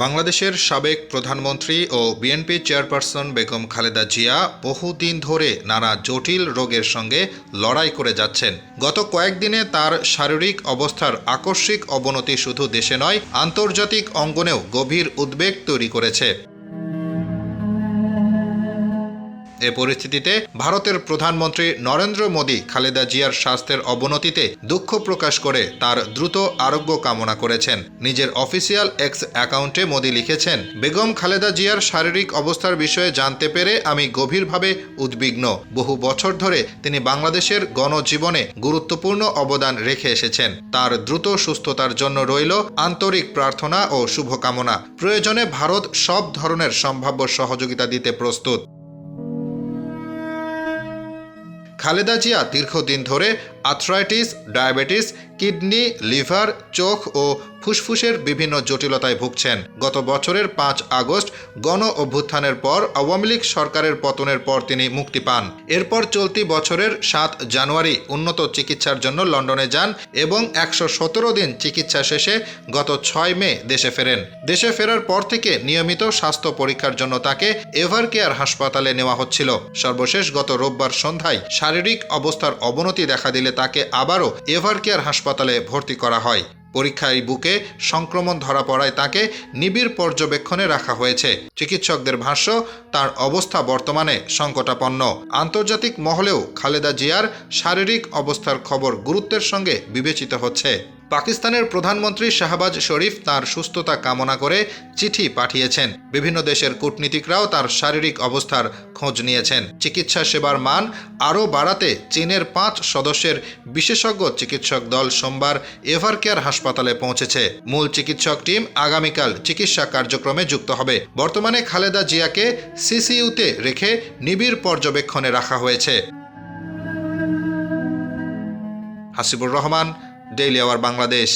বাংলাদেশের সাবেক প্রধানমন্ত্রী ও বিএনপি চেয়ারপারসন বেগম খালেদা জিয়া বহুদিন ধরে নানা জটিল রোগের সঙ্গে লড়াই করে যাচ্ছেন। গত কয়েকদিনে তার শারীরিক অবস্থার আকস্মিক অবনতি শুধু দেশে নয়, আন্তর্জাতিক অঙ্গনেও গভীর উদ্বেগ তৈরি করেছে। এ পরিস্থিতিতে ভারতের প্রধানমন্ত্রী নরেন্দ্র মোদী খালেদা জিয়ার স্বাস্থ্যের অবনতিতে দুঃখ প্রকাশ করে তার দ্রুত আরোগ্য কামনা করেছেন। নিজের অফিসিয়াল এক্স অ্যাকাউন্টে মোদী লিখেছেন, বেগম খালেদা জিয়ার শারীরিক অবস্থার বিষয়ে জানতে পেরে আমি গভীরভাবে উদ্বিগ্ন। বহু বছর ধরে তিনি বাংলাদেশের গণজীবনে গুরুত্বপূর্ণ অবদান রেখে এসেছেন। তার দ্রুত সুস্থতার জন্য রইল আন্তরিক প্রার্থনা ও শুভকামনা। প্রয়োজনে ভারত সব ধরনের সম্ভাব্য সহযোগিতা দিতে প্রস্তুত। খালেদা জিয়া দীর্ঘদিন ধরে আর্থ্রাইটিস, ডায়াবেটিস, কিডনি, লিভার, চোখ ও ফুসফুসের বিভিন্ন জটিলতায় ভুগছেন। গত বছরের ৫ আগস্ট গণ অভ্যুত্থানের পর আওয়ামী লীগ সরকারের পতনের পর তিনি মুক্তি পান। এরপর চলতি বছরের ৭ জানুয়ারি উন্নত চিকিৎসার জন্য লন্ডনে যান এবং ১১৭ দিন চিকিৎসা শেষে গত ৬ মে দেশে ফেরেন। দেশে ফেরার পর থেকে নিয়মিত স্বাস্থ্য পরীক্ষার জন্য তাকে এভারকেয়ার হাসপাতালে নেওয়া হচ্ছিল। সর্বশেষ গত রোববার সন্ধ্যায় শারীরিক অবস্থার অবনতি দেখা দিলে তাকে আবারও এভারকেয়ার হাসপাতালে ভর্তি করা হয়। পরীক্ষায় বুকে সংক্রমণ ধরা পড়ায় তাকে নিবিড় পর্যবেক্ষণে রাখা হয়েছে। চিকিৎসকদের ভাষ্য, তার অবস্থা বর্তমানে সংকটাপন্ন। আন্তর্জাতিক মহলেও খালেদা জিয়ার শারীরিক অবস্থার খবর গুরুত্বের সঙ্গে বিবেচিত হচ্ছে। পাকিস্তানের প্রধানমন্ত্রী শাহবাজ শরীফ তার সুস্থতা কামনা করে চিঠি পাঠিয়েছেন। বিভিন্ন দেশের কূটনীতিকরাও তার শারীরিক অবস্থার খোঁজ নিয়েছেন। চিকিৎসা সেবার মান আরও বাড়াতে চীনের ৫ সদস্যের বিশেষজ্ঞ চিকিৎসক দল সোমবার এভারকেয়ার হাসপাতালে পৌঁছেছে। মূল চিকিৎসক টিম আগামীকাল চিকিৎসা কার্যক্রমে যুক্ত হবে। বর্তমানে খালেদা জিয়াকে সিসিইউতে রেখে নিবিড় পর্যবেক্ষণে রাখা হয়েছে। Hasibur Rahman, daily our Bangladesh.